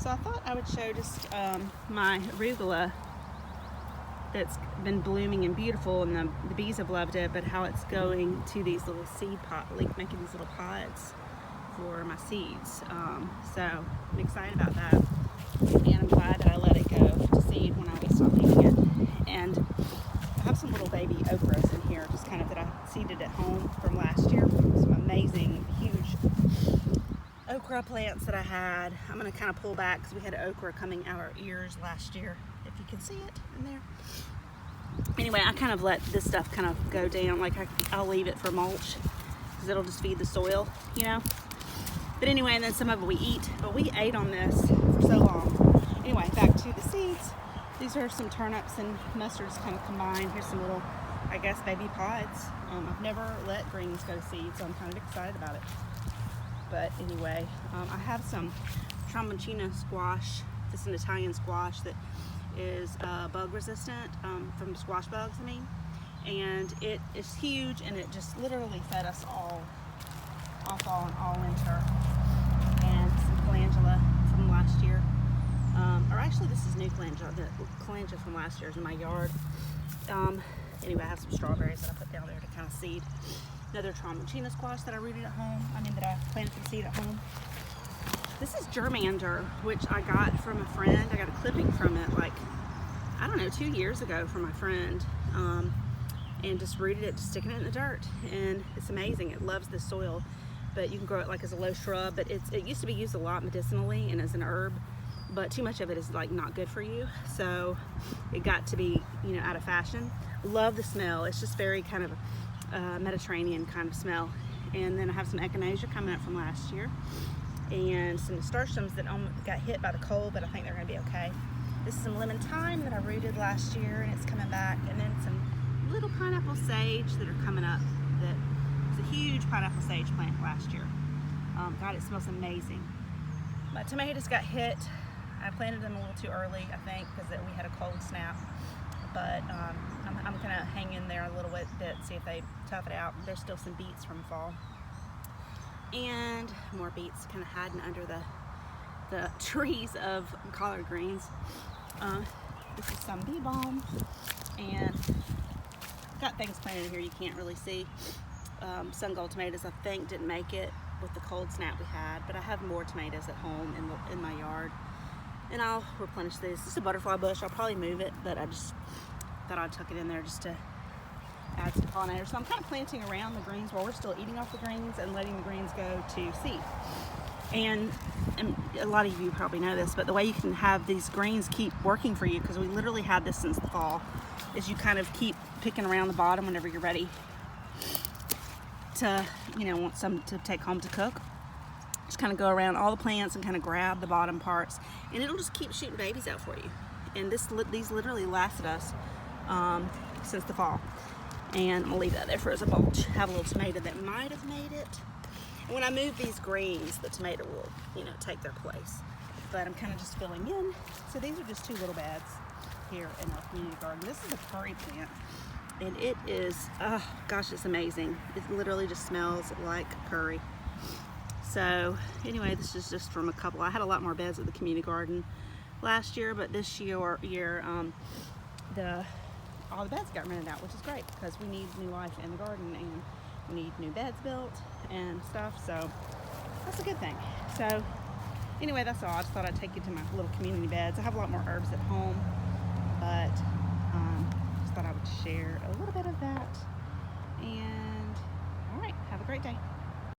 So I thought I would show just my arugula that's been blooming and beautiful, and the bees have loved it, but how it's going to these little seed pot, like making these little pods for my seeds. So I'm excited about that, and I'm glad that I let it go to seed when I stopped eating it. And I have some little baby okras in here, just kind of that I seeded at home from last year. Some amazing, huge okra plants that I had. I'm going to kind of pull back because we had okra coming out our ears last year, if you can see it in there. Anyway, I kind of let this stuff kind of go down, like I'll leave it for mulch because it'll just feed the soil, you know. But anyway, and then some of it we eat, but we ate on this for so long. Anyway, back to the seeds. These are some turnips and mustards kind of combined. Here's some little, I guess, baby pods. I've never let greens go to seed, so I'm kind of excited about it. But anyway, I have some Tramontina squash. This is an Italian squash that is bug resistant from squash bugs, I mean. And it is huge, and it just literally fed us all fall and all winter. And some calendula from last year. Or actually, this is new calendula. The calendula from last year is in my yard. Anyway, I have some strawberries that I put down there to kind of seed. Another Tramontina squash that I rooted at home. That I planted from seed at home. This is germander, which I got from a friend. I got a clipping from it, like, I don't know, 2 years ago from my friend. And just rooted it, just sticking it in the dirt. And it's amazing. It loves the soil. But you can grow it like as a low shrub. But it used to be used a lot medicinally and as an herb. But too much of it is like not good for you. So it got to be, you know, out of fashion. Love the smell. It's just very kind of Mediterranean kind of smell. And then I have some echinacea coming up from last year. And some nasturtiums that got hit by the cold, but I think they're going to be okay. This is some lemon thyme that I rooted last year, and it's coming back. And then some little pineapple sage that are coming up. That was a huge pineapple sage plant last year. God, it smells amazing. My tomatoes got hit. I planted them a little too early, I think, because we had a cold snap. But I'm going to hang in there a little bit, see if they tough it out. There's still some beets from fall. And more beets kind of hiding under the trees of collard greens. This is some bee balm, and got things planted in here you can't really see. Sun gold tomatoes, I think, didn't make it with the cold snap we had, but I have more tomatoes at home in my yard, and I'll replenish this. This is a butterfly bush. I'll probably move it, but I just thought I'd tuck it in there just to add some pollinators. So I'm kind of planting around the greens while we're still eating off the greens and letting the greens go to seed. And a lot of you probably know this, but the way you can have these greens keep working for you, because we literally had this since the fall, is you kind of keep picking around the bottom whenever you're ready to, you know, want some to take home to cook. Just kind of go around all the plants and kind of grab the bottom parts, and it'll just keep shooting babies out for you. And these literally lasted us since the fall. And I'm gonna leave that there for as a mulch. Have a little tomato that might have made it. And when I move these greens, the tomato will, you know, take their place. But I'm kind of just filling in. So these are just two little beds here in our community garden. This is a curry plant, and it is, oh gosh, it's amazing. It literally just smells like curry. So anyway, this is just from a couple. I had a lot more beds at the community garden last year, but this year all the beds got rented out, which is great because we need new life in the garden, and we need new beds built and stuff, so that's a good thing. So anyway, that's all. I just thought I'd take you to my little community beds. I have a lot more herbs at home, but just thought I would share a little bit of that. And all right, have a great day.